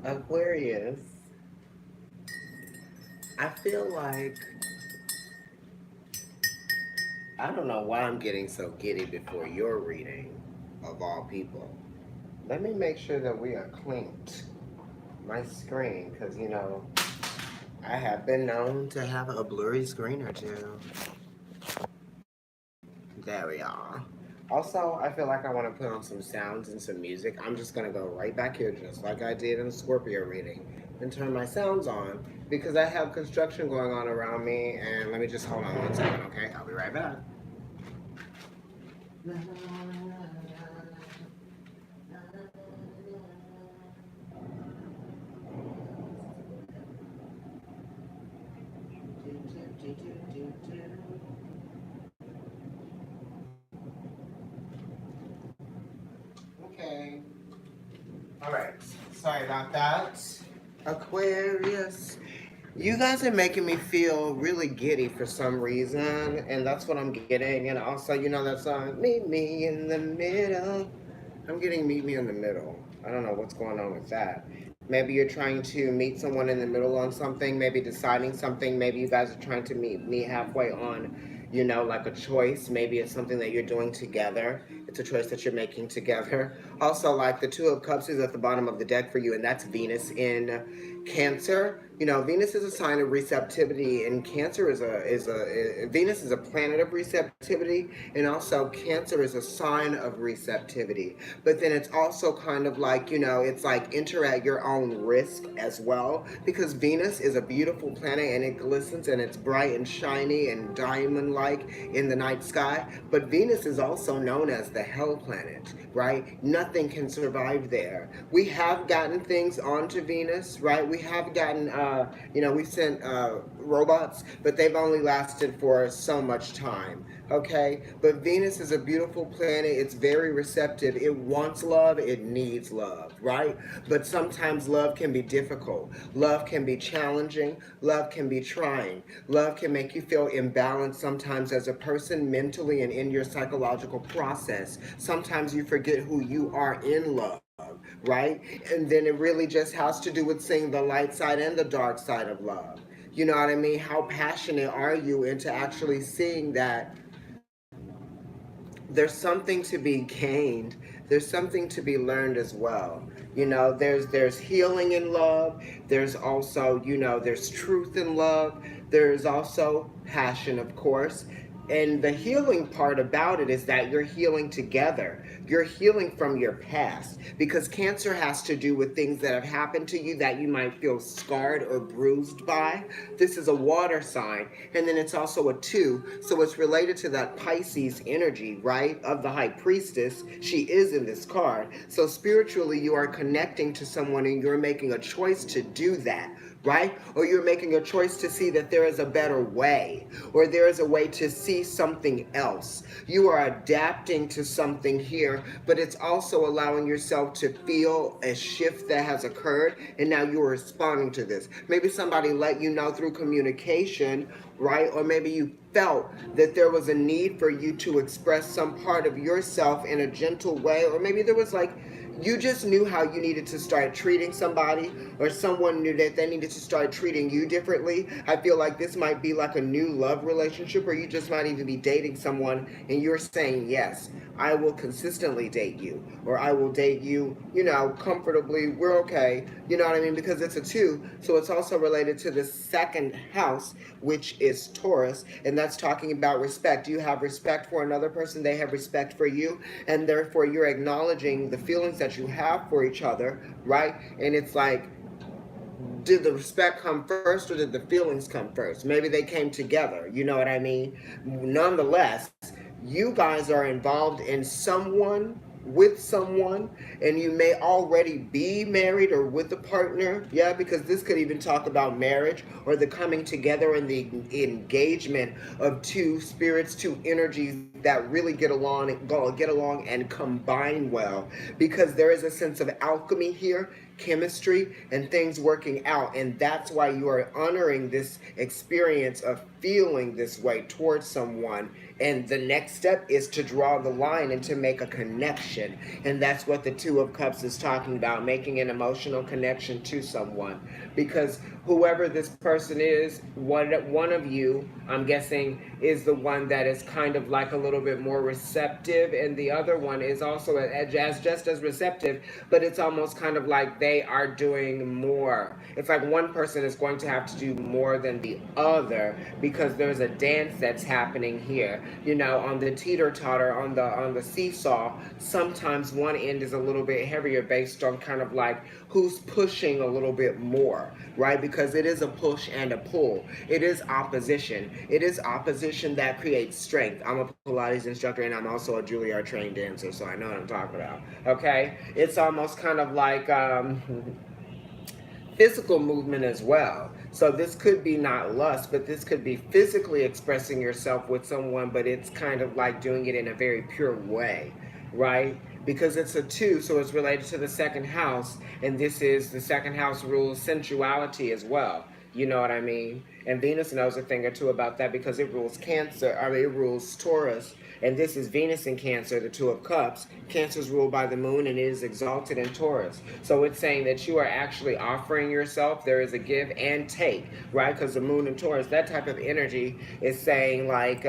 Aquarius, I feel like, I don't know why I'm getting so giddy before your reading, of all people. Let me make sure that we are cleaned. My screen, because, I have been known to have a blurry screen or two. There we are. Also, I feel like I want to put on some sounds and some music. I'm just going to go right back here, just like I did in the Scorpio reading, and turn my sounds on because I have construction going on around me. And let me just hold on 1 second, okay? I'll be right back. Okay. All right. Sorry about that. Aquarius. You guys are making me feel really giddy for some reason, and that's what I'm getting. And also, that song, Meet Me in the Middle. I'm getting Meet Me in the Middle. I don't know what's going on with that. Maybe you're trying to meet someone in the middle on something, maybe deciding something. Maybe you guys are trying to meet me halfway on, like a choice. Maybe it's something that you're doing together. It's a choice that you're making together. Also, like the Two of Cups is at the bottom of the deck for you, and that's Venus in Cancer. Venus is a sign of receptivity, and Cancer Venus is a planet of receptivity, and also Cancer is a sign of receptivity. But then it's also kind of like, it's like enter at your own risk as well, because Venus is a beautiful planet and it glistens and it's bright and shiny and diamond-like in the night sky. But Venus is also known as the hell planet, right? Nothing can survive there. We have gotten things onto Venus, right? We have gotten, we've sent robots, but they've only lasted for so much time, okay? But Venus is a beautiful planet. It's very receptive. It wants love. It needs love, right? But sometimes love can be difficult. Love can be challenging. Love can be trying. Love can make you feel imbalanced sometimes as a person mentally and in your psychological process. Sometimes you forget who you are in love, right? And then it really just has to do with seeing the light side and the dark side of love. You know what I mean? How passionate are you into actually seeing that there's something to be gained, there's something to be learned as well. There's healing in love. There's also, there's truth in love. There's also passion, of course. And the healing part about it is that you're healing together. You're healing from your past, because Cancer has to do with things that have happened to you that you might feel scarred or bruised by. This is a water sign, and then it's also a 2, so it's related to that Pisces energy, right, of the High Priestess. She is in this card. So spiritually, you are connecting to someone and you're making a choice to do that, right? Or you're making a choice to see that there is a better way, or there is a way to see something else. You are adapting to something here, but it's also allowing yourself to feel a shift that has occurred, and now you're responding to this. Maybe somebody let you know through communication, right? Or maybe you felt that there was a need for you to express some part of yourself in a gentle way, or maybe there was like, you just knew how you needed to start treating somebody, or someone knew that they needed to start treating you differently. I feel like this might be like a new love relationship, or you just might even be dating someone and you're saying, yes, I will consistently date you, or I will date you, comfortably. We're okay. You know what I mean? Because it's a 2, so it's also related to the second house, which is Taurus, and that's talking about respect. You have respect for another person, they have respect for you, and therefore you're acknowledging the feelings that you have for each other, right? And it's like, did the respect come first or did the feelings come first? Maybe they came together, you know what I mean? Nonetheless, you guys are involved in someone, with someone, and you may already be married or with a partner, yeah, because this could even talk about marriage or the coming together and the engagement of 2 spirits, 2 energies that really get along and combine well, because there is a sense of alchemy here, chemistry, and things working out. And that's why you are honoring this experience of feeling this way towards someone. And the next step is to draw the line and to make a connection. And that's what the Two of Cups is talking about, making an emotional connection to someone. Because whoever this person is, one of you, I'm guessing, is the one that is kind of like a little bit more receptive, and the other one is also just as receptive, but it's almost kind of like they are doing more. It's like one person is going to have to do more than the other, because there's a dance that's happening here. You know, on the teeter-totter, on the seesaw, sometimes one end is a little bit heavier based on kind of like who's pushing a little bit more, right? Because it is a push and a pull. It is opposition. It is opposition that creates strength. I'm a Pilates instructor, and I'm also a Juilliard trained dancer, so I know what I'm talking about, okay? It's almost kind of like physical movement as well. So this could be not lust, but this could be physically expressing yourself with someone, but it's kind of like doing it in a very pure way, right? Because it's a 2, so it's related to the second house, and this is the second house rules sensuality as well. You know what I mean? And Venus knows a thing or two about that, because it rules Cancer, it rules Taurus. And this is Venus in Cancer, the Two of Cups. Cancer is ruled by the moon, and it is exalted in Taurus. So it's saying that you are actually offering yourself. There is a give and take, right? Because the moon in Taurus, that type of energy is saying like,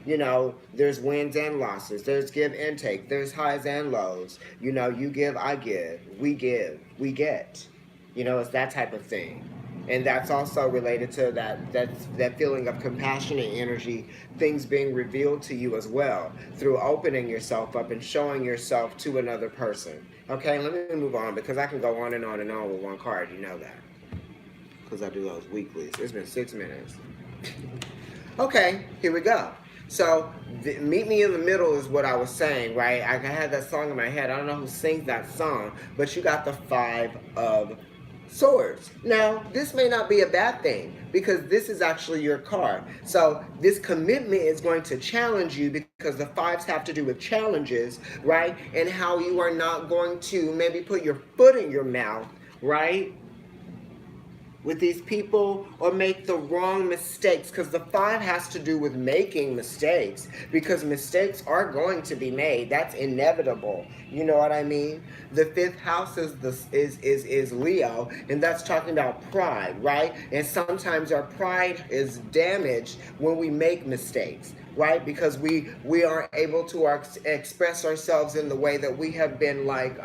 you know, there's wins and losses. There's give and take. There's highs and lows. You know, you give, I give. We get. You know, it's that type of thing. And that's also related to that feeling of compassionate energy, things being revealed to you as well, through opening yourself up and showing yourself to another person. Okay, let me move on, because I can go on and on and on with one card, you know that. Because I do those weeklies. It's been 6 minutes. Okay, here we go. So, meet me in the middle is what I was saying, right? I had that song in my head. I don't know who sings that song, but you got the 5 of Swords. Now, this may not be a bad thing, because this is actually your card. So this commitment is going to challenge you, because the 5s have to do with challenges, right? And how you are not going to maybe put your foot in your mouth, right, with these people, or make the wrong mistakes, because the 5 has to do with making mistakes, because mistakes are going to be made. That's inevitable. You know what I mean? The 5th house is Leo, and that's talking about pride, right? And sometimes our pride is damaged when we make mistakes, right? Because we aren't able to express ourselves in the way that we have been like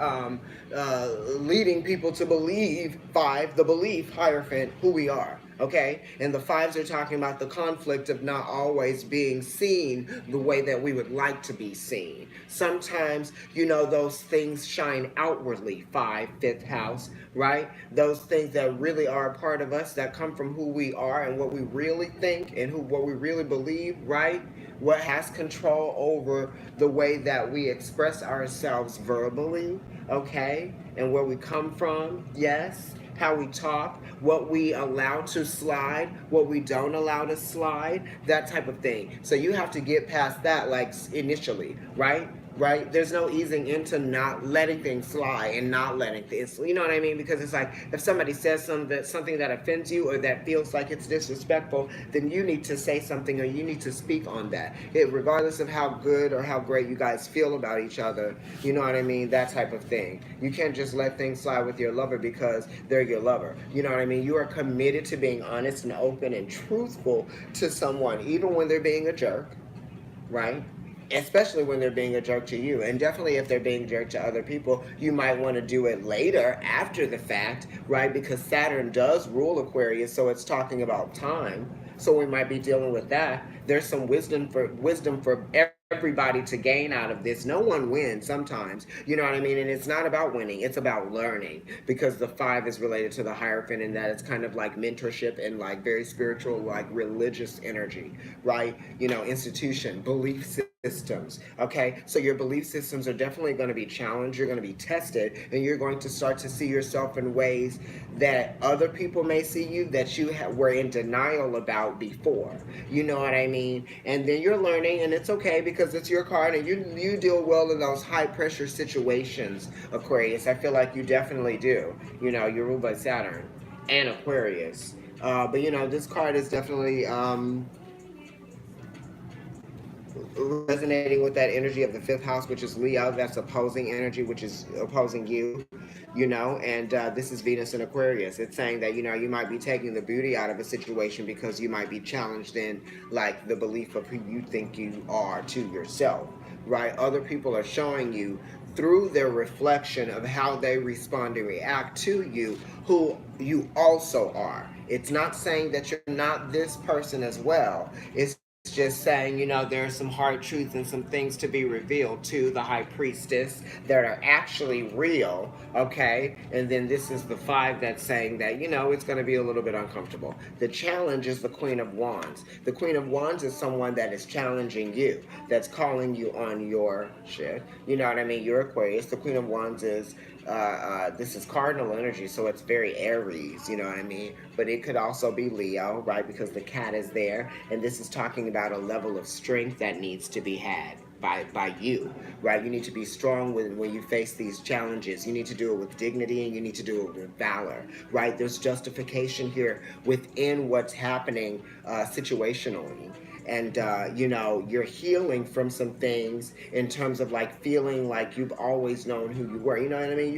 leading people to believe, 5, the belief, Hierophant, who we are, okay? And the 5s are talking about the conflict of not always being seen the way that we would like to be seen. Sometimes, you know, those things shine outwardly, 5, 5th house, right? Those things that really are a part of us, that come from who we are and what we really think and what we really believe, right? What has control over the way that we express ourselves verbally, okay? And where we come from, yes. How we talk, what we allow to slide, what we don't allow to slide, that type of thing. So you have to get past that, like, initially, right? Right? There's no easing into not letting things slide and not letting things, you know what I mean? Because it's like, if somebody says something that offends you, or that feels like it's disrespectful, then you need to say something, or you need to speak on that. Regardless of how good or how great you guys feel about each other, you know what I mean? That type of thing. You can't just let things slide with your lover because they're your lover. You know what I mean? You are committed to being honest and open and truthful to someone, even when they're being a jerk, right? Especially when they're being a jerk to you. And definitely if they're being a jerk to other people, you might want to do it later, after the fact, right? Because Saturn does rule Aquarius, so it's talking about time. So we might be dealing with that. There's some wisdom for everybody to gain out of this. No one wins sometimes, you know what I mean? And it's not about winning, it's about learning, because the 5 is related to the Hierophant, and that it's kind of like mentorship and like very spiritual, like religious energy, right? You know, institution, belief system, systems. Okay, so your belief systems are definitely going to be challenged. You're going to be tested, and you're going to start to see yourself in ways that other people may see you that you were in denial about before. You know what I mean? And then you're learning, and it's okay because it's your card, and you deal well in those high pressure situations, Aquarius. I feel like you definitely do. You know, you're ruled by Saturn and Aquarius. But you know, this card is definitely resonating with that energy of the fifth house, which is Leo. That's opposing energy, which is opposing you, you know. And this is Venus in Aquarius. It's saying that, you know, you might be taking the beauty out of a situation because you might be challenged in, like, the belief of who you think you are to yourself, right? Other people are showing you through their reflection of how they respond and react to you who you also are. It's not saying that you're not this person as well. It's just saying, you know, there are some hard truths and some things to be revealed to the high priestess that are actually real, okay? And then this is the five that's saying that, you know, it's going to be a little bit uncomfortable. The challenge is the Queen of Wands. The Queen of Wands is someone that is challenging you, that's calling you on your shit. You know what I mean? You're Aquarius. The Queen of Wands is this is cardinal energy, so it's very Aries, you know what I mean? But it could also be Leo, right? Because the cat is there, and this is talking about a level of strength that needs to be had by you, right? You need to be strong when you face these challenges. You need to do it with dignity, and you need to do it with valor, right? There's justification here within what's happening situationally. And you know, you're healing from some things in terms of like feeling like you've always known who you were. You know what I mean?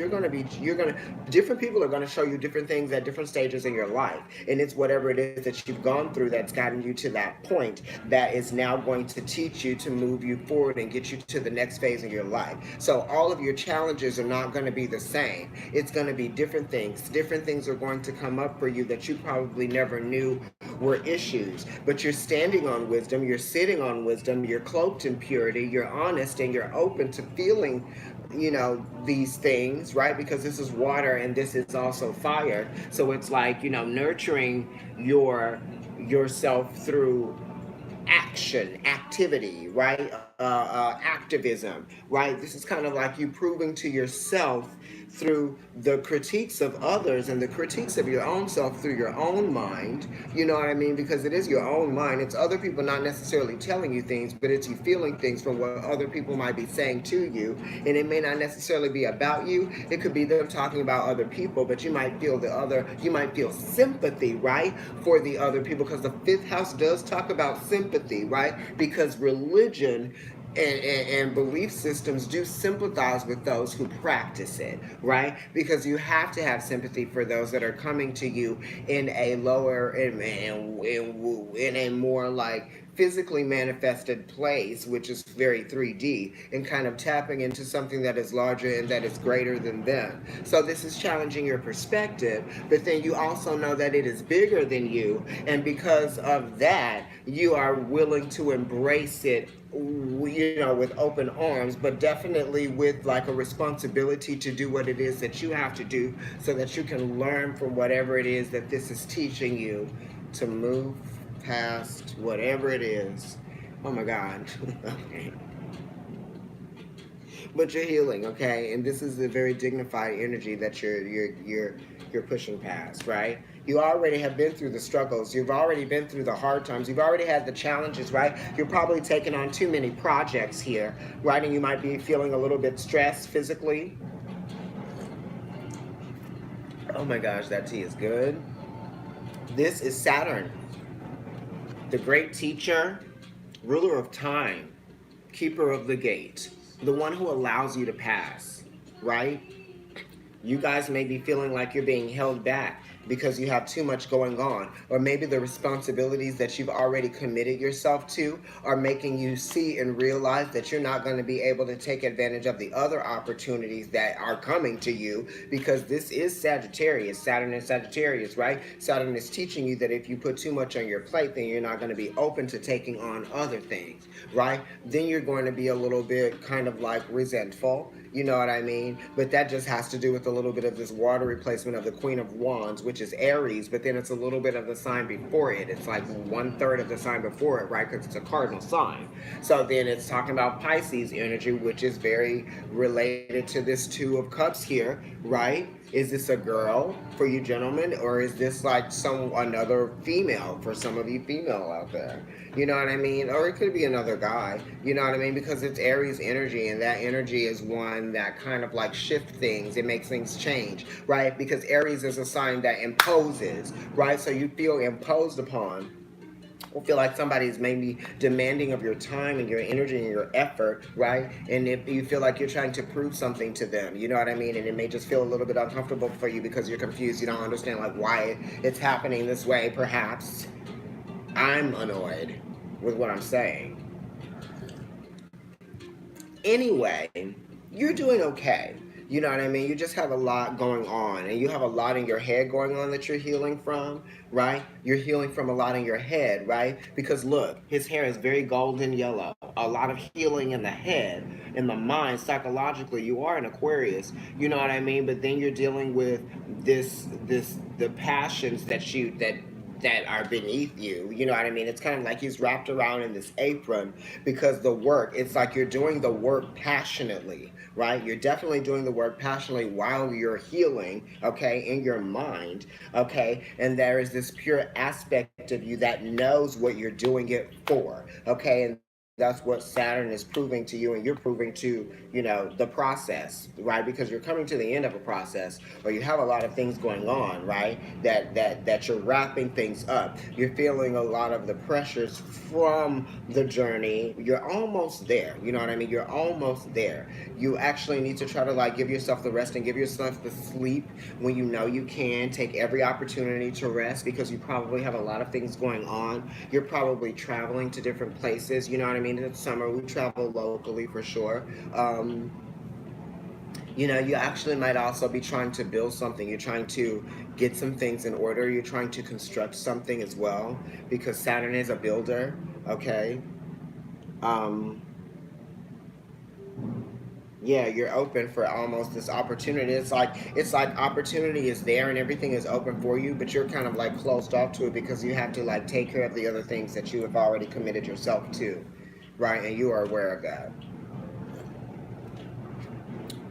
Different people are gonna show you different things at different stages in your life, and it's whatever it is that you've gone through that's gotten you to that point that is now going to teach you to move you forward and get you to the next phase of your life. So all of your challenges are not going to be the same. It's going to be different things. Different things are going to come up for you that you probably never knew were issues, but you're standing on wisdom, you're sitting on wisdom, you're cloaked in purity, you're honest, and you're open to feeling, you know, these things, right? Because this is water and this is also fire. So it's like, you know, nurturing yourself through activity, right? Activism, right? This is kind of like you proving to yourself through the critiques of others and the critiques of your own self through your own mind. You know what I mean? Because it is your own mind. It's other people not necessarily telling you things, but it's you feeling things from what other people might be saying to you. And it may not necessarily be about you. It could be them talking about other people, but you might feel sympathy, right? For the other people, because the fifth house does talk about sympathy, right? Because religion and belief systems do sympathize with those who practice it, right? Because you have to have sympathy for those that are coming to you in a lower, in a more like physically manifested place, which is very 3D, and kind of tapping into something that is larger and that is greater than them. So this is challenging your perspective, but then you also know that it is bigger than you, and because of that, you are willing to embrace it, you know, with open arms, but definitely with like a responsibility to do what it is that you have to do so that you can learn from whatever it is that this is teaching you to move past whatever it is. Oh my God. Okay. But you're healing, okay? And this is a very dignified energy that you're pushing past, right? You already have been through the struggles. You've already been through the hard times. You've already had the challenges, right? You're probably taking on too many projects here, right? And you might be feeling a little bit stressed physically. Oh my gosh, that tea is good. This is Saturn, the great teacher, ruler of time, keeper of the gate, the one who allows you to pass, right? You guys may be feeling like you're being held back because you have too much going on, or maybe the responsibilities that you've already committed yourself to are making you see and realize that you're not going to be able to take advantage of the other opportunities that are coming to you, because this is Sagittarius, Saturn and Sagittarius, right? Saturn is teaching you that if you put too much on your plate, then you're not going to be open to taking on other things, right? Then you're going to be a little bit kind of like resentful, you know what I mean? But that just has to do with a little bit of this water replacement of the Queen of Wands, which is Aries, but then it's a little bit of the sign before it. It's like 1/3 of the sign before it, right? Because it's a cardinal sign. So then it's talking about Pisces energy, which is very related to this Two of Cups here, right? Is this a girl for you gentlemen, or is this like another female for some of you female out there? You know what I mean? Or it could be another guy. You know what I mean? Because it's Aries energy, and that energy is one that kind of like shift things. It makes things change, right? Because Aries is a sign that imposes, right? So you feel imposed upon. Or feel like somebody's maybe demanding of your time and your energy and your effort, right? And if you feel like you're trying to prove something to them, you know what I mean? And it may just feel a little bit uncomfortable for you because you're confused. You don't understand like why it's happening this way, perhaps. I'm annoyed with what I'm saying. Anyway, you're doing okay. You know what I mean? You just have a lot going on, and you have a lot in your head going on that you're healing from, right? You're healing from a lot in your head, right? Because look, his hair is very golden yellow. A lot of healing in the head, in the mind, psychologically. You are an Aquarius, you know what I mean? But then you're dealing with the passions that are beneath you. You know what I mean? It's kind of like he's wrapped around in this apron because the work, it's like you're doing the work passionately, right? You're definitely doing the work passionately while you're healing, okay, in your mind, okay? And there is this pure aspect of you that knows what you're doing it for, okay? And that's what Saturn is proving to you, and you're proving to, you know, the process, right? Because you're coming to the end of a process, or you have a lot of things going on, right? That you're wrapping things up. You're feeling a lot of the pressures from the journey. You're almost there. You know what I mean? You're almost there. You actually need to try to like give yourself the rest and give yourself the sleep when you know you can. Take every opportunity to rest because you probably have a lot of things going on. You're probably traveling to different places. You know what I mean? In the summer, we travel locally for sure. You know, you actually might also be trying to build something. You're trying to get some things in order. You're trying to construct something as well because Saturn is a builder, okay? Um, yeah, you're open for almost this opportunity. It's like opportunity is there and everything is open for you, but you're kind of like closed off to it because you have to like take care of the other things that you have already committed yourself to, right? And you are aware of that.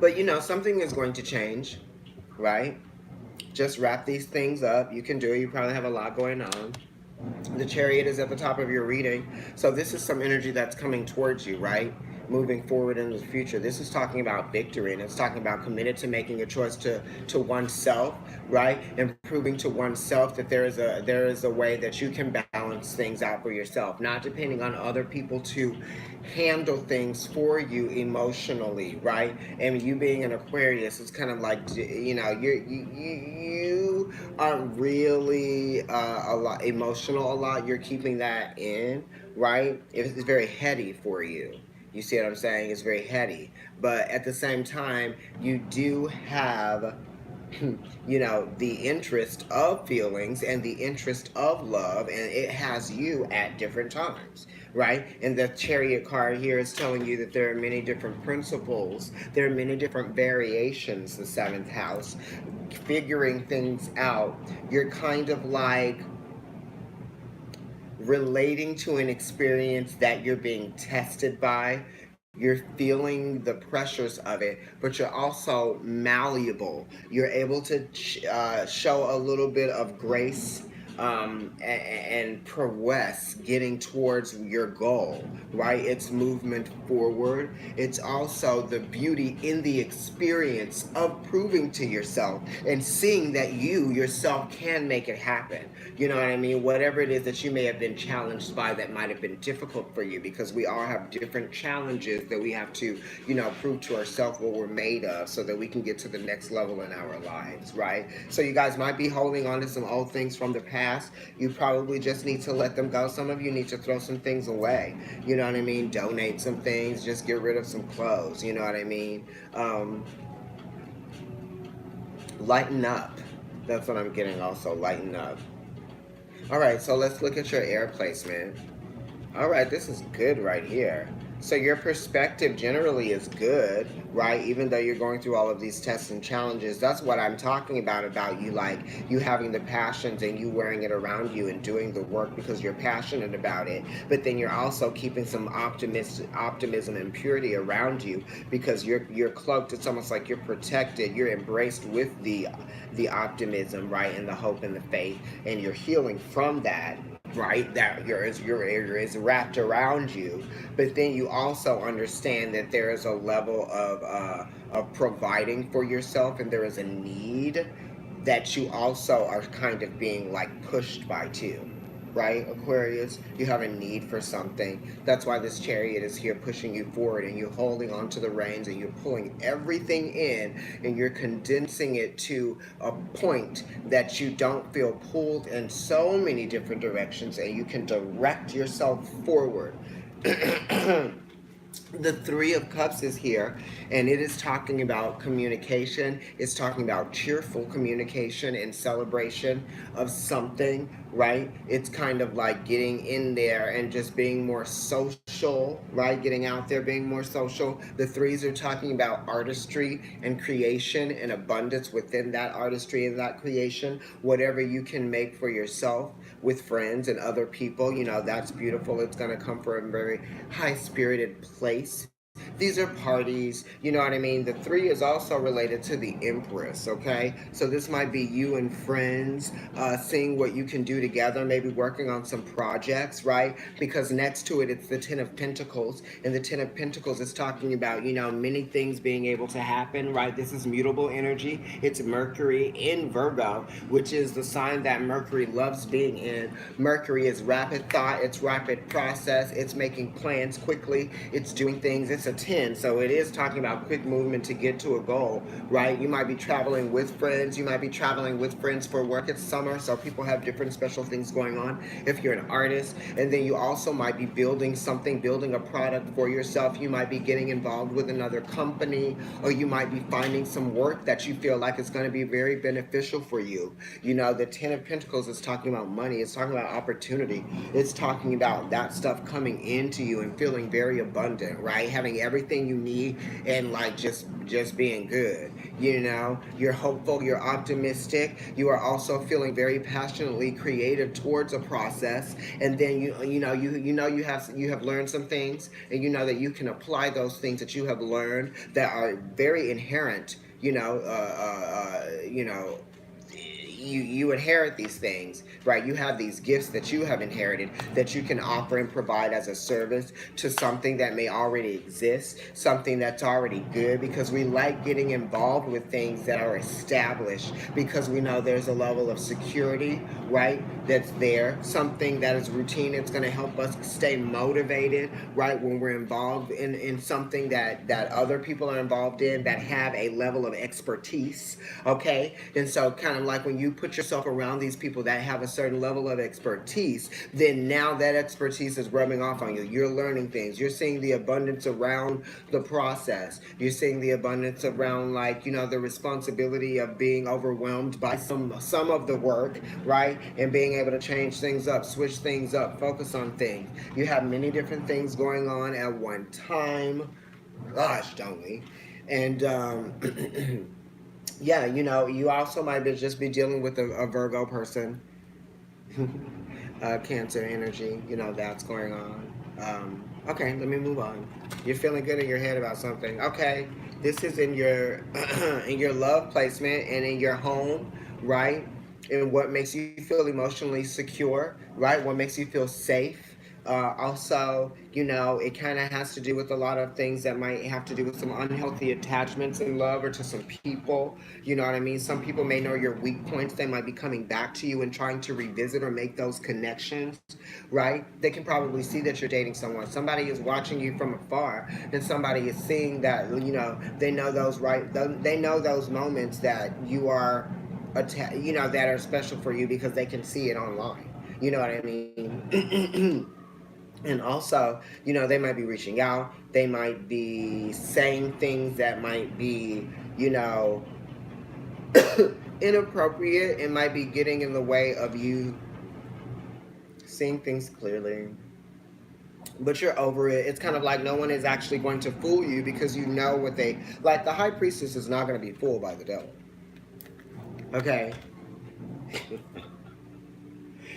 But you know, something is going to change, right? Just wrap these things up. You can do it. You probably have a lot going on. The chariot is at the top of your reading. So this is some energy that's coming towards you, right? Moving forward into the future. This is talking about victory, and it's talking about committed to making a choice to oneself, right? And proving to oneself that there is a way that you can balance things out for yourself, not depending on other people to handle things for you emotionally, right? And you being an Aquarius, it's kind of like, you know, you are really a lot emotional a lot. You're keeping that in, right? It's very heady for you. You see what I'm saying? It's very heady. But at the same time, you do have you know, the interest of feelings and the interest of love, and it has you at different times, right? And the chariot card here is telling you that there are many different principles, there are many different variations, the seventh house, figuring things out. You're kind of like relating to an experience that you're being tested by. You're feeling the pressures of it, but you're also malleable. You're able to show a little bit of grace and prowess getting towards your goal, right? It's movement forward. It's also the beauty in the experience of proving to yourself and seeing that you yourself can make it happen. You know what I mean? Whatever it is that you may have been challenged by that might have been difficult for you, because we all have different challenges that we have to, you know, prove to ourselves what we're made of so that we can get to the next level in our lives, right? So you guys might be holding on to some old things from the past. You probably just need to let them go. Some of you need to throw some things away. You know what I mean? Donate some things. Just get rid of some clothes. You know what I mean? Lighten up. That's what I'm getting also. Lighten up. All right, so let's look at your air placement. All right, this is good right here. So your perspective generally is good, right? Even though you're going through all of these tests and challenges, that's what I'm talking about you, like you having the passions and you wearing it around you and doing the work because you're passionate about it. But then you're also keeping some optimism and purity around you because you're cloaked. It's almost like you're protected. You're embraced with the optimism, right, and the hope and the faith, and you're healing from that, right, that is wrapped around you. But then you also understand that there is a level of providing for yourself, and there is a need that you also are kind of being like pushed by too, right, Aquarius? You have a need for something. That's why this chariot is here pushing you forward, and you're holding onto the reins and you're pulling everything in and you're condensing it to a point that you don't feel pulled in so many different directions, and you can direct yourself forward. The Three of Cups is here, and it is talking about communication. It's talking about cheerful communication and celebration of something, right? It's kind of like getting in there and just being more social, right? Getting out there, being more social. The threes are talking about artistry and creation and abundance within that artistry and that creation. Whatever you can make for yourself with friends and other people, you know, that's beautiful. It's going to come from a very high spirited place. These are parties, you know what I mean? The three is also related to the Empress, okay? So this might be you and friends seeing what you can do together, maybe working on some projects, right? Because next to it, it's the Ten of Pentacles, and the Ten of Pentacles is talking about, you know, many things being able to happen, right? This is mutable energy. It's Mercury in Virgo, which is the sign that Mercury loves being in. Mercury is rapid thought, it's rapid process, it's making plans quickly, it's doing things. It's a 10, so it is talking about quick movement to get to a goal, right? You might be traveling with friends. You might be traveling with friends for work. It's summer, so people have different special things going on if you're an artist. And then you also might be building something, building a product for yourself. You might be getting involved with another company, or you might be finding some work that you feel like is going to be very beneficial for you. You know, the Ten of Pentacles is talking about money. It's talking about opportunity. It's talking about that stuff coming into you and feeling very abundant, right? Having everything you need and like just being good. You know, you're hopeful, you're optimistic, you are also feeling very passionately creative towards a process. And then you have learned some things, and you know that you can apply those things that you have learned that are very inherent, you inherit these things, right? You have these gifts that you have inherited that you can offer and provide as a service to something that may already exist, something that's already good, because we like getting involved with things that are established because we know there's a level of security, right, that's there, something that is routine. It's going to help us stay motivated, right, when we're involved in something that other people are involved in that have a level of expertise, okay? And so kind of like when you put yourself around these people that have a certain level of expertise, then now that expertise is rubbing off on you. You're learning things. You're seeing the abundance around the process. You're seeing the abundance around, like, you know, the responsibility of being overwhelmed by some of the work, right? And being able to change things up, switch things up, focus on things. You have many different things going on at one time. Gosh, don't we? And yeah, you know, you also might just be dealing with a Virgo person, Cancer energy, you know, that's going on. Okay, let me move on. You're feeling good in your head about something. Okay, this is in your in your love placement and in your home, right? And what makes you feel emotionally secure, right? What makes you feel safe. Also, you know, it kind of has to do with a lot of things that might have to do with some unhealthy attachments in love or to some people. You know what I mean? Some people may know your weak points. They might be coming back to you and trying to revisit or make those connections, right? They can probably see that you're dating someone. Somebody is watching you from afar, and somebody is seeing that, you know, they know those, right? They know those moments that you are, you know, that are special for you because they can see it online. You know what I mean? And also, you know, they might be reaching out. They might be saying things that might be, you know, inappropriate. It might be getting in the way of you seeing things clearly. but you're over it. It's kind of like no one is actually going to fool you because you know what they like. The high priestess is not going to be fooled by the devil. Okay.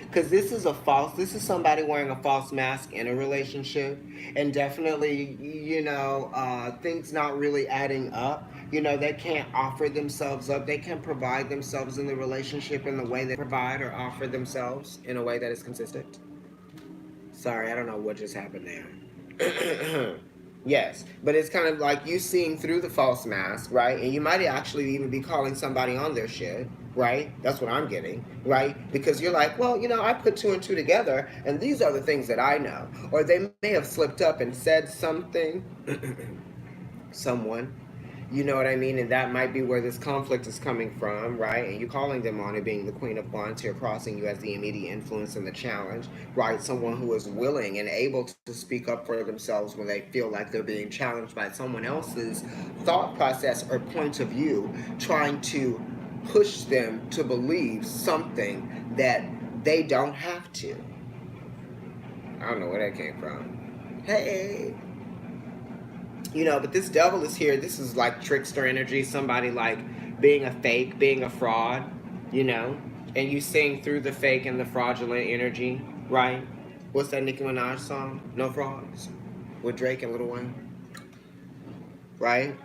Because this is somebody wearing a false mask in a relationship, and definitely, things not really adding up. They can't offer themselves up. They can provide themselves in the relationship in the way they provide or offer themselves in a way that is consistent. Sorry, I don't know what just happened there. Yes, but it's kind of like you seeing through the false mask, right? And you might actually even be calling somebody on their shit, right? That's what I'm getting, right? Because you're like, well, I put two and two together, and these are the things that I know. Or they may have slipped up and said something, someone, you know what I mean? And that might be where this conflict is coming from, right? And you calling them on it being the Queen of Wands here, crossing you as the immediate influence and the challenge, right? Someone who is willing and able to speak up for themselves when they feel like they're being challenged by someone else's thought process or point of view, trying to push them to believe something that they don't have to. I don't know where that came from. Hey. But this devil is here. This is like trickster energy. Somebody like being a fake, being a fraud, and you seeing through the fake and the fraudulent energy, right? What's that Nicki Minaj song? No Frauds? With Drake and Lil Wayne, right?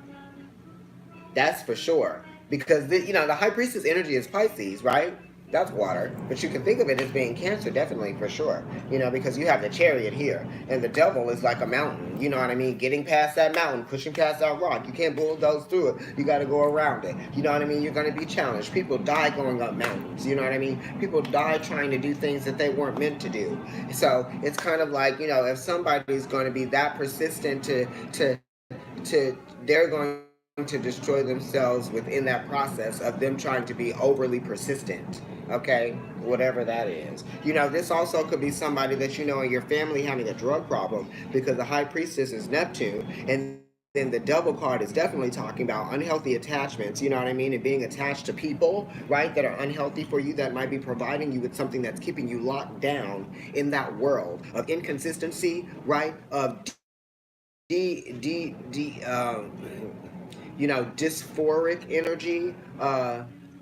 That's for sure. Because, the high priestess energy is Pisces, right? That's water. But you can think of it as being Cancer, definitely, for sure. Because you have the chariot here. And the devil is like a mountain. You know what I mean? Getting past that mountain, pushing past that rock. You can't bulldoze through it. You got to go around it. You know what I mean? You're going to be challenged. People die going up mountains. You know what I mean? People die trying to do things that they weren't meant to do. So it's kind of like, if somebody's going to be that persistent they're going to destroy themselves within that process of them trying to be overly persistent, okay, whatever that is. This also could be somebody that in your family having a drug problem, because the high priestess is Neptune, and then the devil card is definitely talking about unhealthy attachments, you know what I mean, and being attached to people, right, that are unhealthy for you, that might be providing you with something that's keeping you locked down in that world of inconsistency, right, of dysphoric energy.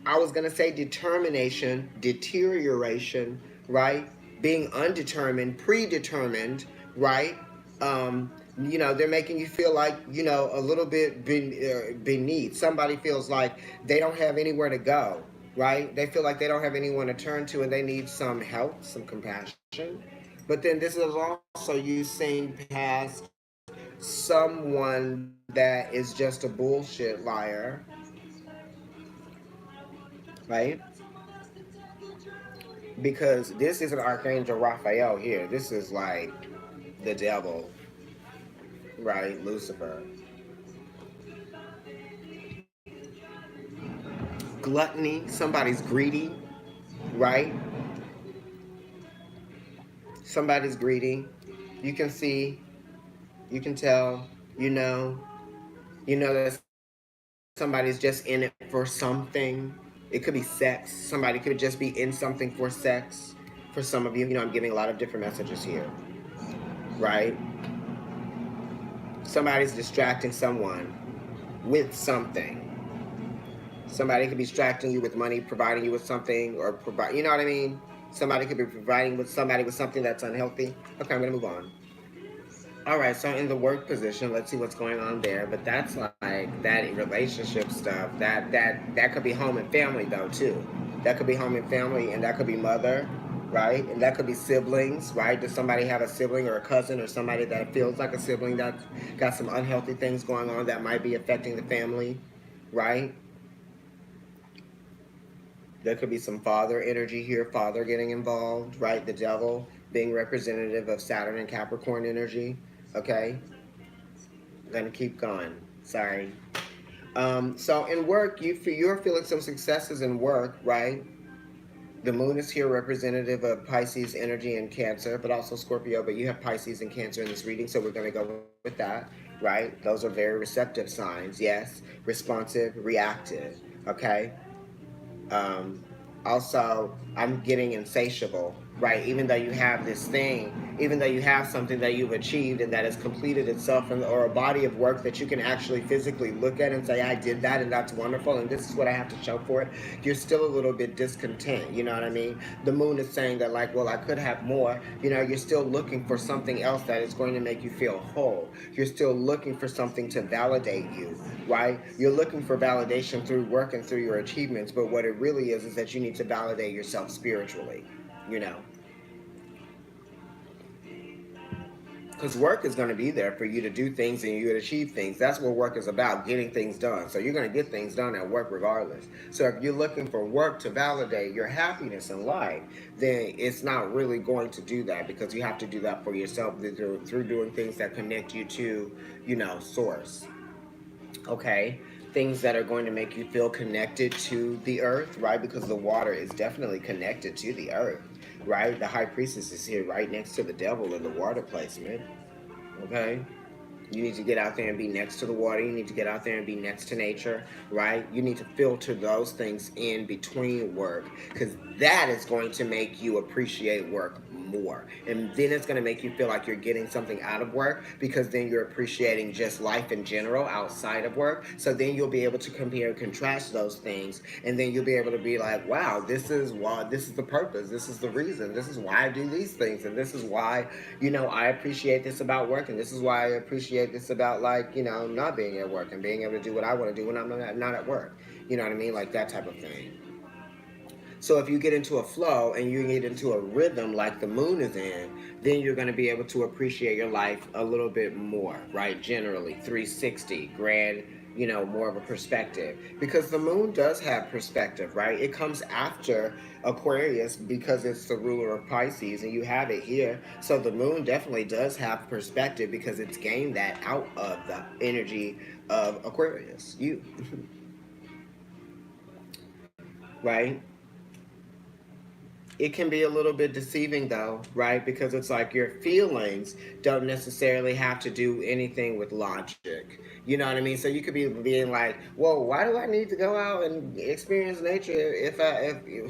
I was gonna say determination, deterioration, right? Being undetermined, predetermined, right? They're making you feel like, a little bit beneath. Somebody feels like they don't have anywhere to go, right? They feel like they don't have anyone to turn to, and they need some help, some compassion. But then this is also you seeing past someone that is just a bullshit liar, right? Because this is an Archangel Raphael here. This is like the devil, right? Lucifer. Gluttony, somebody's greedy, right? Somebody's greedy. You can see, you can tell, that somebody's just in it for something. It could be sex. Somebody could just be in something for sex. For some of you, I'm giving a lot of different messages here, right? Somebody's distracting someone with something. Somebody could be distracting you with money, providing you with something, or you know what I mean? Somebody could be providing with somebody with something that's unhealthy. Okay, I'm gonna move on. All right, so in the work position, let's see what's going on there. But that's like that relationship stuff. That could be home and family though too. That could be home and family, and that could be mother, right? And that could be siblings, right? Does somebody have a sibling or a cousin or somebody that feels like a sibling that's got some unhealthy things going on that might be affecting the family, right? There could be some father energy here, father getting involved, right? The devil being representative of Saturn and Capricorn energy, okay? I'm gonna keep going, sorry. So in work, you're feeling some successes in work, right? The moon is here representative of Pisces energy and Cancer, but also Scorpio, but you have Pisces and Cancer in this reading, so we're gonna go with that, right? Those are very receptive signs, yes. Responsive, reactive, okay? Also, I'm getting insatiable, right? Even though you have this thing, even though you have something that you've achieved and that has completed itself, or a body of work that you can actually physically look at and say, I did that and that's wonderful and this is what I have to show for it, you're still a little bit discontent. You know what I mean? The moon is saying that, like, well, I could have more. You know, you're still looking for something else that is going to make you feel whole. You're still looking for something to validate you, right? You're looking for validation through work and through your achievements, but what it really is that you need to validate yourself spiritually, you know? Because work is going to be there for you to do things and you achieve things. That's what work is about, getting things done. So you're going to get things done at work regardless. So if you're looking for work to validate your happiness in life, then it's not really going to do that, because you have to do that for yourself through doing things that connect you to, you know, source. Okay? Things that are going to make you feel connected to the earth, right? Because the water is definitely connected to the earth, right? The high priestess is here right next to the devil in the water placement. Okay? You need to get out there and be next to the water. You need to get out there and be next to nature, right? You need to filter those things in between work, because that is going to make you appreciate work more. And then it's going to make you feel like you're getting something out of work, because then you're appreciating just life in general outside of work. So then you'll be able to compare and contrast those things, and then you'll be able to be like, wow, this is why, this is the purpose, this is the reason, this is why I do these things, and this is why, you know, I appreciate this about work, and this is why I appreciate this about, like, you know, not being at work and being able to do what I want to do when I'm not at work. You know what I mean? Like that type of thing. So if you get into a flow and you get into a rhythm like the moon is in, then you're going to be able to appreciate your life a little bit more, right? Generally, 360, grand, you know, more of a perspective. Because the moon does have perspective, right? It comes after Aquarius because it's the ruler of Pisces and you have it here. So the moon definitely does have perspective because it's gained that out of the energy of Aquarius, you. Right? It can be a little bit deceiving though, right? Because it's like your feelings don't necessarily have to do anything with logic. You know what I mean? So you could be being like, "Whoa, why do I need to go out and experience nature if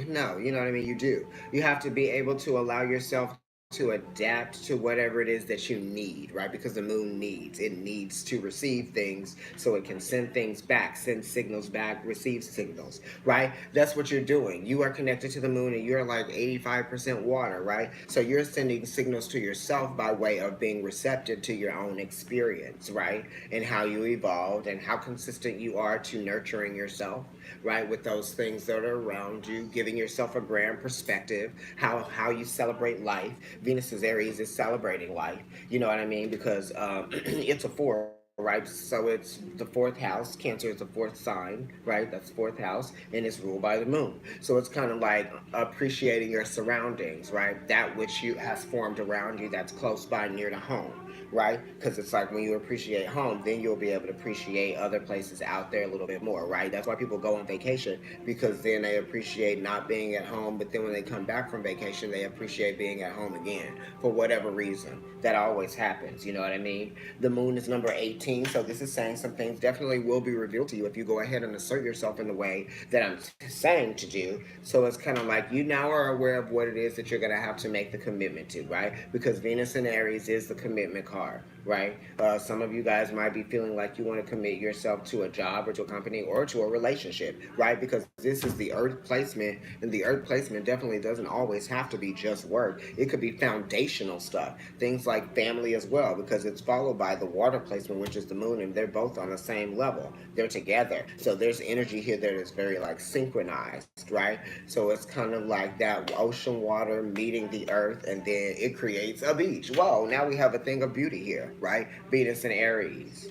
no, you know what I mean? You do. You have to be able to allow yourself to adapt to whatever it is that you need, right? Because the moon needs, it needs to receive things so it can send things back, send signals back, receive signals, right? That's what you're doing. You are connected to the moon and you're like 85% water, right? So you're sending signals to yourself by way of being receptive to your own experience, right? And how you evolved and how consistent you are to nurturing yourself, right? With those things that are around you, giving yourself a grand perspective, how you celebrate life. Venus is Aries is celebrating life. You know what I mean? Because it's a four, right? So it's the fourth house. Cancer is the fourth sign, right? That's fourth house, and it's ruled by the moon. So it's kind of like appreciating your surroundings, right? That which you has formed around you that's close by, near to home, right? Because it's like when you appreciate home, then you'll be able to appreciate other places out there a little bit more, right? That's why people go on vacation, because then they appreciate not being at home, but then when they come back from vacation, they appreciate being at home again for whatever reason. That always happens, you know what I mean? The moon is number 18, so this is saying some things definitely will be revealed to you if you go ahead and assert yourself in the way that I'm saying to do. So it's kind of like you now are aware of what it is that you're going to have to make the commitment to, right? Because Venus in Aries is the commitment card, right? Some of you guys might be feeling like you want to commit yourself to a job or to a company or to a relationship, right? Because this is the earth placement, and the earth placement definitely doesn't always have to be just work. It could be foundational stuff, things like family as well, because it's followed by the water placement, which is the moon, and they're both on the same level. They're together. So there's energy here that is very like synchronized, right? So it's kind of like that ocean water meeting the earth, and then it creates a beach. Whoa, now we have a thing of beauty here, right? Venus and Aries,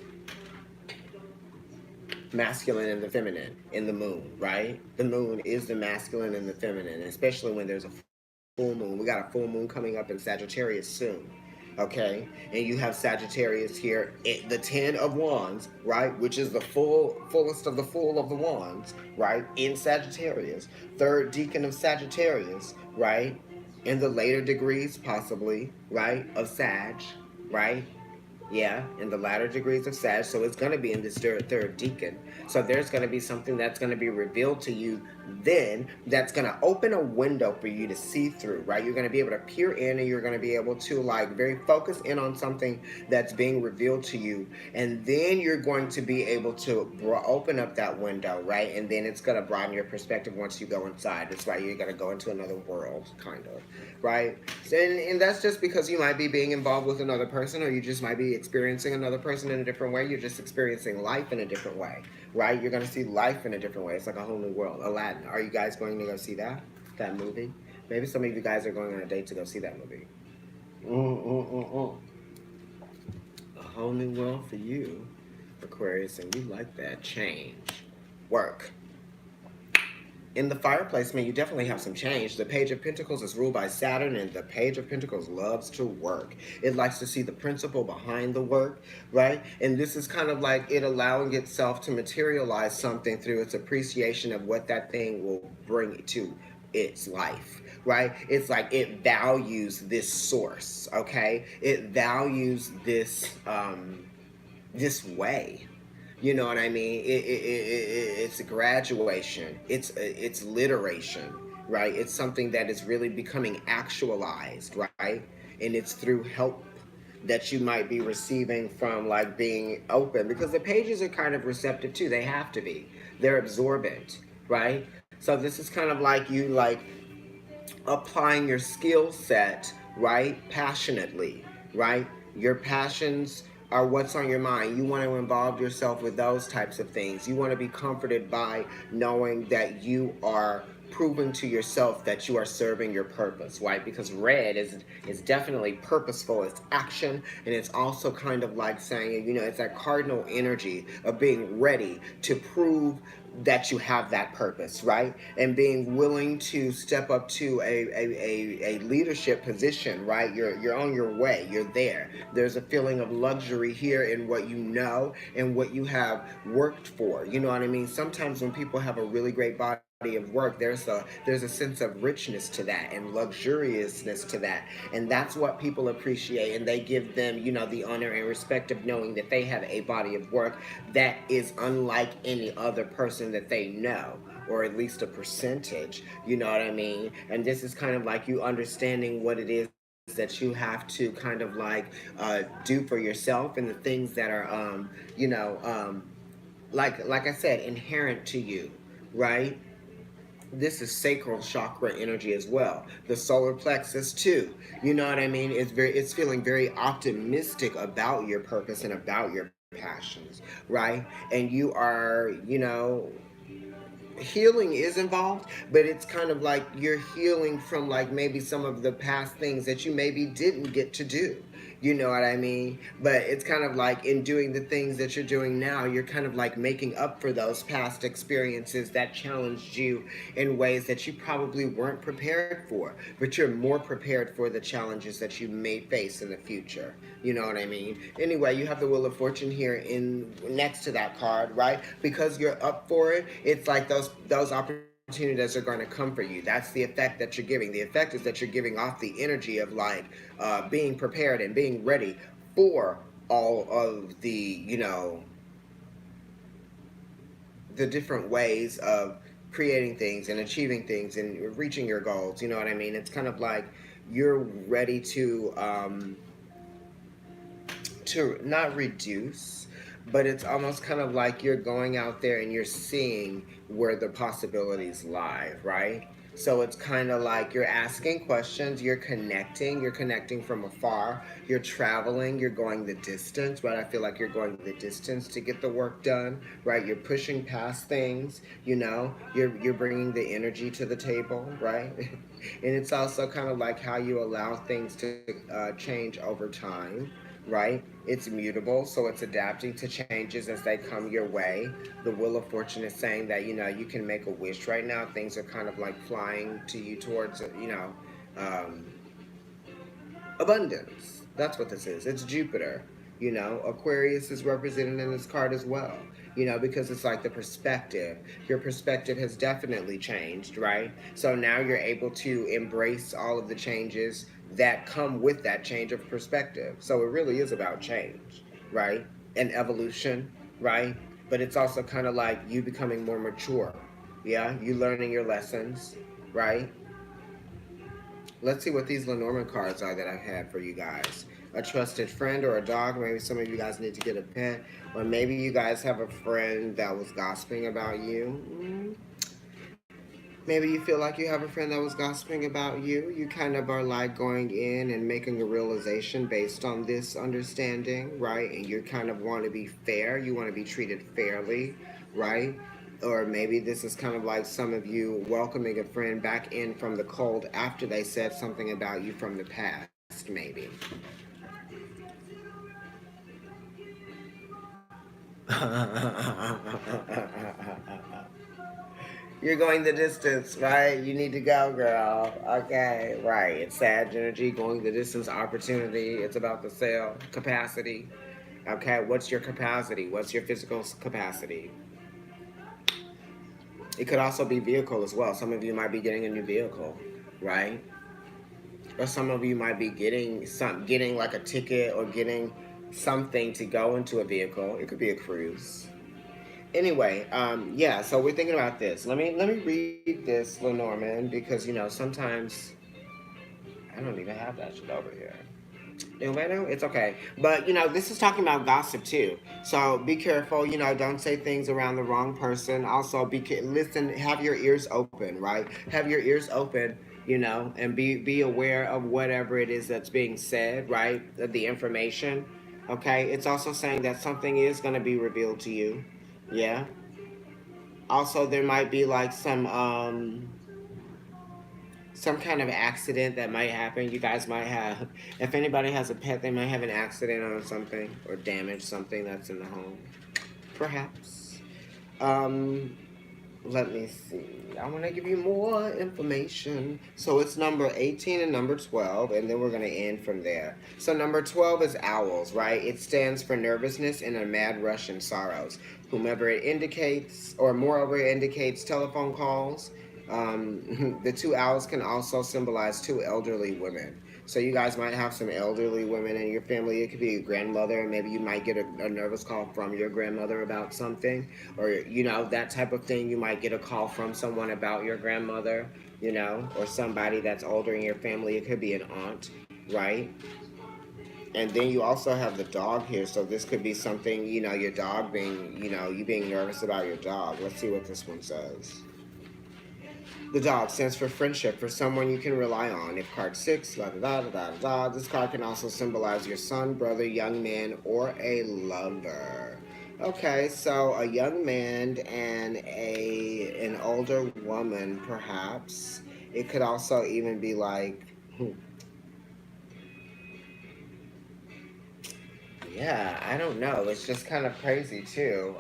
masculine and the feminine in the moon, right? The moon is the masculine and the feminine, especially when there's a full moon. We got a full moon coming up in Sagittarius soon. Okay, and you have Sagittarius here, the 10 of Wands, right, which is the fullest of the full of the Wands, right, in Sagittarius, third decan of Sagittarius, right, in the later degrees possibly, right, of Sag, right, yeah, in the latter degrees of Sag, so it's going to be in this third decan. So there's going to be something that's going to be revealed to you then that's going to open a window for you to see through, right? You're going to be able to peer in, and you're going to be able to like very focus in on something that's being revealed to you. And then you're going to be able to open up that window, right? And then it's going to broaden your perspective once you go inside. That's why you're going to go into another world, kind of, right? And that's just because you might be being involved with another person, or you just might be experiencing another person in a different way. You're just experiencing life in a different way, right? You're going to see life in a different way. It's like a whole new world. Aladdin. Are you guys going to go see that movie? Maybe some of you guys are going on a date to go see that movie. A whole new world for you, Aquarius, and you like that change. Work. In the fire placement, you definitely have some change. The Page of Pentacles is ruled by Saturn, and the Page of Pentacles loves to work. It likes to see the principle behind the work, right? And this is kind of like it allowing itself to materialize something through its appreciation of what that thing will bring to its life, right? It's like it values this source, okay? It values this way. You know what I mean? It's a graduation. It's literation, right? It's something that is really becoming actualized, right? And it's through help that you might be receiving from like being open, because the pages are kind of receptive too. They have to be. They're absorbent, right? So this is kind of like you like applying your skill set, right? Passionately, right? Your passions are what's on your mind. You want to involve yourself with those types of things. You want to be comforted by knowing that you are proving to yourself that you are serving your purpose, right? Because red is definitely purposeful. It's action, and it's also kind of like saying, you know, it's that cardinal energy of being ready to prove that you have that purpose, right? And being willing to step up to a leadership position, right? You're on your way. You're there. There's a feeling of luxury here in what you know and what you have worked for. You know what I mean? Sometimes when people have a really great body of work, there's a sense of richness to that and luxuriousness to that, and that's what people appreciate, and they give them, you know, the honor and respect of knowing that they have a body of work that is unlike any other person that they know, or at least a percentage. You know what I mean? And this is kind of like you understanding what it is that you have to kind of like do for yourself, and the things that are you know like I said, inherent to you, right? This is sacral chakra energy as well. The solar plexus too. You know what I mean? It's feeling very optimistic about your purpose and about your passions, right? And you are, you know, healing is involved, but it's kind of like you're healing from like maybe some of the past things that you maybe didn't get to do. You know what I mean? But it's kind of like in doing the things that you're doing now, you're kind of like making up for those past experiences that challenged you in ways that you probably weren't prepared for, but you're more prepared for the challenges that you may face in the future. You know what I mean? Anyway, you have the Wheel of Fortune here in next to that card, right? Because you're up for it. It's like those opportunities are going to come for you. That's the effect that you're giving. The effect is that you're giving off the energy of like being prepared and being ready for all of the, you know, the different ways of creating things and achieving things and reaching your goals. You know what I mean? It's kind of like you're ready to not reduce, but it's almost kind of like you're going out there and you're seeing where the possibilities lie, right? So it's kind of like you're asking questions, you're connecting from afar, you're traveling, you're going the distance, right? I feel like you're going the distance to get the work done, right? You're pushing past things, you know, you're bringing the energy to the table, right? And it's also kind of like how you allow things to change over time, right? It's mutable, so it's adapting to changes as they come your way. The Wheel of Fortune is saying that, you know, you can make a wish right now. Things are kind of like flying to you towards, you know, um, abundance. That's what this is. It's Jupiter. You know, Aquarius is represented in this card as well. You know, because it's like the perspective. Your perspective has definitely changed, right? So now you're able to embrace all of the changes that come with that change of perspective. So it really is about change, right? And evolution, right? But it's also kind of like you becoming more mature, Yeah, you learning your lessons, right? Let's see what these Lenormand cards are that I've had for you guys. A trusted friend or a dog. Maybe some of you guys need to get a pet. Or maybe you guys have a friend that was gossiping about you. Maybe you feel like you have a friend that was gossiping about you. You kind of are like going in and making a realization based on this understanding, right? And you kind of want to be fair. You want to be treated fairly, right? Or maybe this is kind of like some of you welcoming a friend back in from the cold after they said something about you from the past, maybe. You're going the distance, right? You need to go, girl. Okay, right. It's Sag energy, going the distance, opportunity. It's about the sale capacity. Okay, what's your capacity? What's your physical capacity? It could also be vehicle as well. Some of you might be getting a new vehicle, right? Or some of you might be getting like a ticket or getting something to go into a vehicle. It could be a cruise. Anyway, yeah, so we're thinking about this. Let me read this, Lenormand, because sometimes I don't even have that shit over here. Anyway, no, it's okay. But this is talking about gossip too. So be careful. Don't say things around the wrong person. Also, listen. Have your ears open, right? Have your ears open. And be aware of whatever it is that's being said, right? The information. Okay. It's also saying that something is going to be revealed to you. Yeah. Also, there might be like some kind of accident that might happen. You guys might have, if anybody has a pet, they might have an accident on something or damage something that's in the home. Perhaps. Um, Let me see. I want to give you more information. So it's number 18 and number 12, and then we're going to end from there. So number 12 is owls, right? It stands for nervousness and a mad rush and sorrows. Whomever it indicates, or moreover, it indicates telephone calls. The two owls can also symbolize two elderly women. So you guys might have some elderly women in your family. It could be a grandmother, and maybe you might get a nervous call from your grandmother about something, or that type of thing. You might get a call from someone about your grandmother, or somebody that's older in your family. It could be an aunt, right? And then you also have the dog here, so this could be something, your dog being, you being nervous about your dog. Let's see what this one says. The dog stands for friendship, for someone you can rely on. If card 6, da da da da da da. This card can also symbolize your son, brother, young man, or a lover. Okay, so a young man and an older woman, perhaps. It could also even be like, yeah, I don't know. It's just kind of crazy too.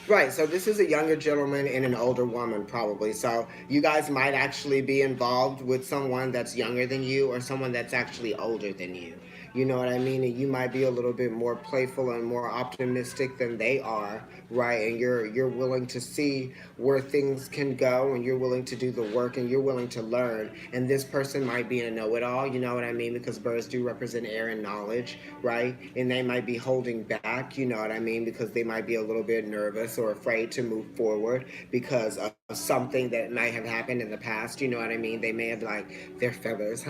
Right, so this is a younger gentleman and an older woman, probably. So you guys might actually be involved with someone that's younger than you or someone that's actually older than you. You know what I mean? And you might be a little bit more playful and more optimistic than they are, right? And you're willing to see where things can go, and you're willing to do the work, and you're willing to learn. And this person might be a know-it-all, you know what I mean? Because birds do represent air and knowledge, right? And they might be holding back, you know what I mean? Because they might be a little bit nervous or afraid to move forward because of something that might have happened in the past, you know what I mean? They may have like their feathers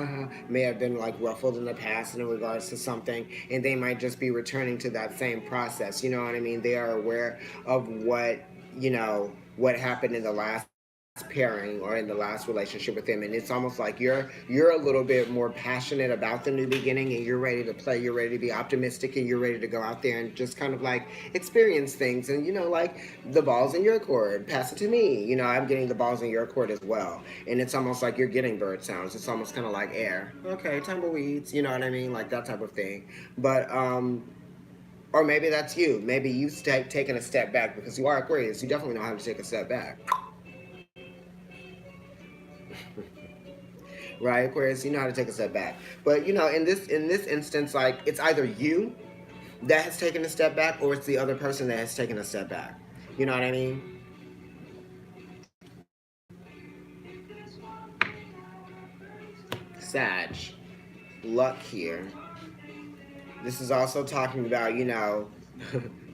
may have been like ruffled in the past in regards to something, and they might just be returning to that same process, you know what I mean? They are aware of what happened in the last pairing or in the last relationship with him, and it's almost like you're a little bit more passionate about the new beginning, and you're ready to play, you're ready to be optimistic, and you're ready to go out there and just kind of like experience things. And like the ball's in your court, pass it to me. I'm getting the balls in your court as well, and it's almost like you're getting bird sounds. It's almost kind of like air, okay, tumbleweeds, you know what I mean, like that type of thing. But or maybe that's you. Maybe you've taken a step back, because you are Aquarius. You definitely know how to take a step back. Right, Aquarius, you know how to take a step back. But in this instance, like, it's either you that has taken a step back, or it's the other person that has taken a step back. You know what I mean? Sag, luck here. This is also talking about,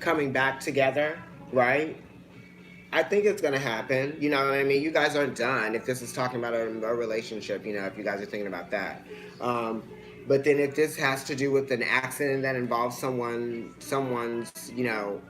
coming back together, right? I think it's gonna happen. You know what I mean? You guys aren't done. If this is talking about a relationship, you know, if you guys are thinking about that. Um, but then if this has to do with an accident that involves someone's, you know,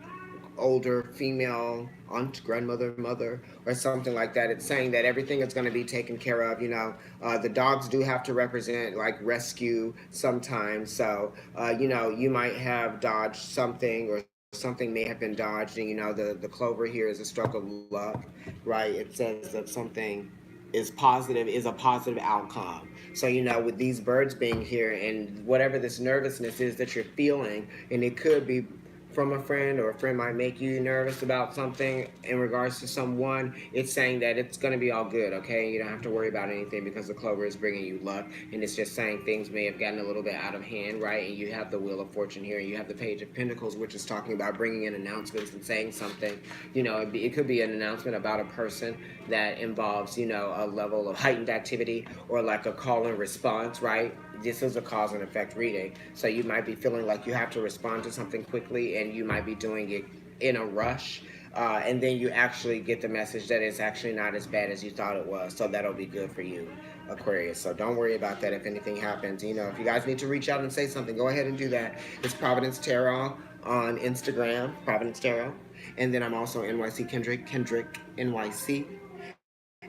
older female aunt, grandmother, mother, or something like that. It's saying that everything is going to be taken care of. You know, the dogs do have to represent like rescue sometimes. So, you know, you might have dodged something or something may have been dodged. And, you know, the clover here is a stroke of luck, right? It says that something is a positive outcome. So, you know, with these birds being here and whatever this nervousness is that you're feeling, and it could be from a friend or a friend might make you nervous about something in regards to someone, it's saying that it's going to be all good, okay? You don't have to worry about anything because the clover is bringing you luck, and it's just saying things may have gotten a little bit out of hand, right? And you have the Wheel of Fortune here, and you have the Page of Pentacles, which is talking about bringing in announcements and saying something. You know, it could be an announcement about a person that involves, you know, a level of heightened activity or like a call and response, right? This is a cause and effect reading. So you might be feeling like you have to respond to something quickly and you might be doing it in a rush. And then you actually get the message that it's actually not as bad as you thought it was. So that'll be good for you, Aquarius. So don't worry about that if anything happens. You know, if you guys need to reach out and say something, go ahead and do that. It's Providence Tarot on Instagram, Providence Tarot. And then I'm also NYC Kendrick NYC,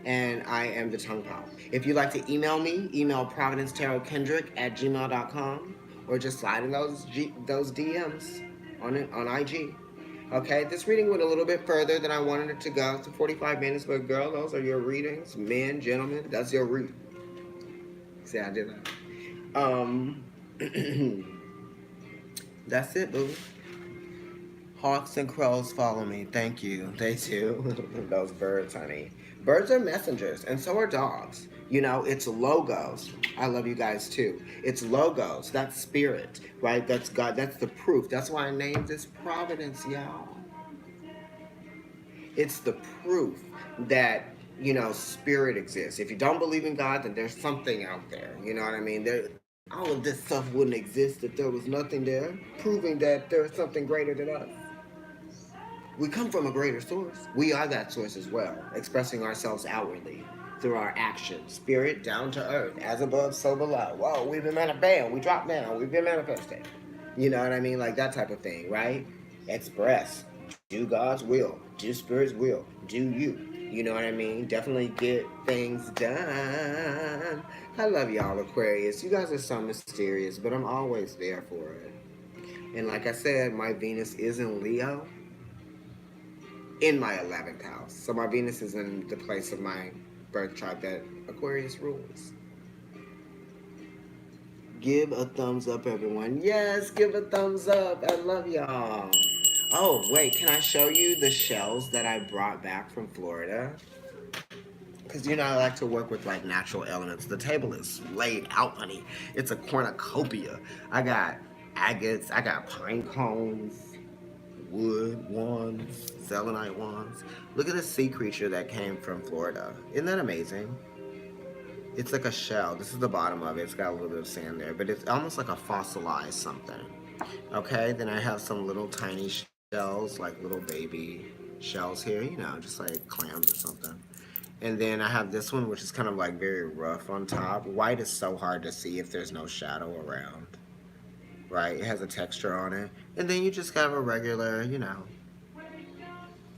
and I am the tongue pal. If you'd like to email me, email providencetarotKendrick@gmail.com, or just slide in those DMs on IG. Okay, this reading went a little bit further than I wanted it to go. It's 45 minutes, but girl, those are your readings. Men, gentlemen, that's your read. See, I did that. That's it, boo. Hawks and crows follow me. Thank you. They do. Those birds, honey. Birds are messengers, and so are dogs. You know, it's logos. I love you guys too. It's logos. That's spirit, right? That's God. That's the proof. That's why I named this Providence, y'all. It's the proof that, you know, spirit exists. If you don't believe in God, then there's something out there. You know what I mean? All of this stuff wouldn't exist if there was nothing there, proving that there's something greater than us. We come from a greater source. We are that source as well, expressing ourselves outwardly through our actions. Spirit down to earth, as above, so below. Whoa, we've been bam, we dropped down, we've been manifesting. You know what I mean? Like that type of thing, right? Express, do God's will, do Spirit's will, do you. You know what I mean? Definitely get things done. I love y'all, Aquarius. You guys are so mysterious, but I'm always there for it. And like I said, my Venus is in Leo, in my 11th house. So my Venus is in the place of my birth chart that Aquarius rules. Give a thumbs up, everyone. Yes, give a thumbs up. I love y'all. Oh, wait, can I show you the shells that I brought back from Florida? Because, you know, I like to work with, like, natural elements. The table is laid out, honey. It's a cornucopia. I got agates. I got pine cones, wood wands, selenite wands. Look at this sea creature that came from Florida. Isn't that amazing? It's like a shell. This is the bottom of it. It's got a little bit of sand there, but it's almost like a fossilized something. Okay, then I have some little tiny shells, like little baby shells here, you know, just like clams or something. And then I have this one, which is kind of like very rough on top. White is so hard to see if there's no shadow around, right? It has a texture on it. And then you just have a regular, you know,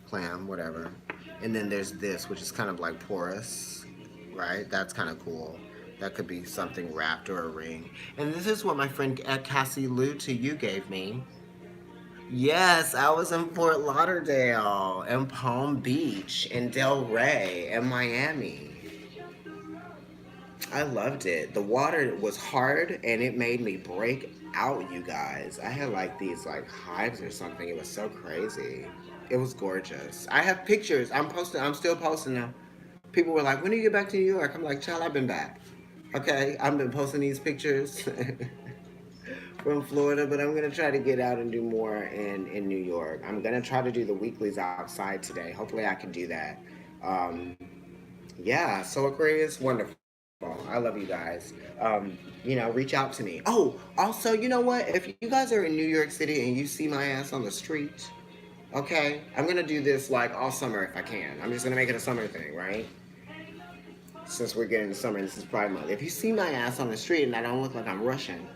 clam, whatever. And then there's this, which is kind of like porous, right? That's kind of cool. That could be something wrapped or a ring. And this is what my friend Cassie Lou to you gave me. Yes, I was in Fort Lauderdale and Palm Beach and Delray and Miami. I loved it. The water was hard and it made me break out, you guys. I had like these like hives or something. It was so crazy. It was gorgeous. I have pictures. I'm still posting them. People were like, when do you get back to New York? I'm like, child, I've been back. Okay, I've been posting these pictures from Florida, but I'm going to try to get out and do more in New York. I'm going to try to do the weeklies outside today. Hopefully I can do that. Yeah, so Aquarius, wonderful. I love you guys. You know, reach out to me. Oh, also, you know what? If you guys are in New York City and you see my ass on the street, Okay? I'm gonna do this like all summer if I can. I'm just gonna make it a summer thing, right? Since we're getting to summer, this is Pride Month. If you see my ass on the street and I don't look like I'm Russian,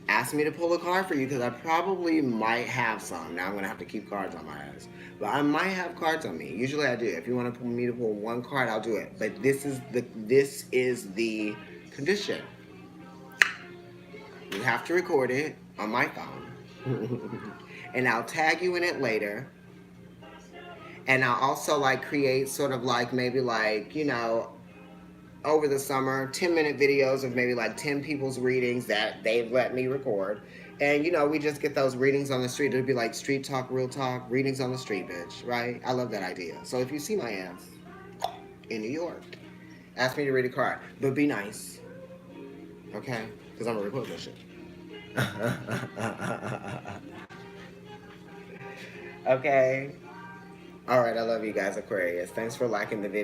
ask me to pull a card for you because I probably might have some. Now I'm gonna have to keep cards on my ass, but I might have cards on me. Usually I do. If you want to pull me to pull one card, I'll do it. But this is the condition. You have to record it on my phone, and I'll tag you in it later. And I'll also like create sort of like maybe like over the summer 10-minute videos of maybe like 10 people's readings that they've let me record. And we just get those readings on the street. It'll be like street talk, real talk, readings on the street, bitch, right? I love that idea. So if you see my ass in New York, ask me to read a card, but be nice, okay? Because I'm gonna record this shit. Okay. All right, I love you guys, Aquarius. Thanks for liking the video.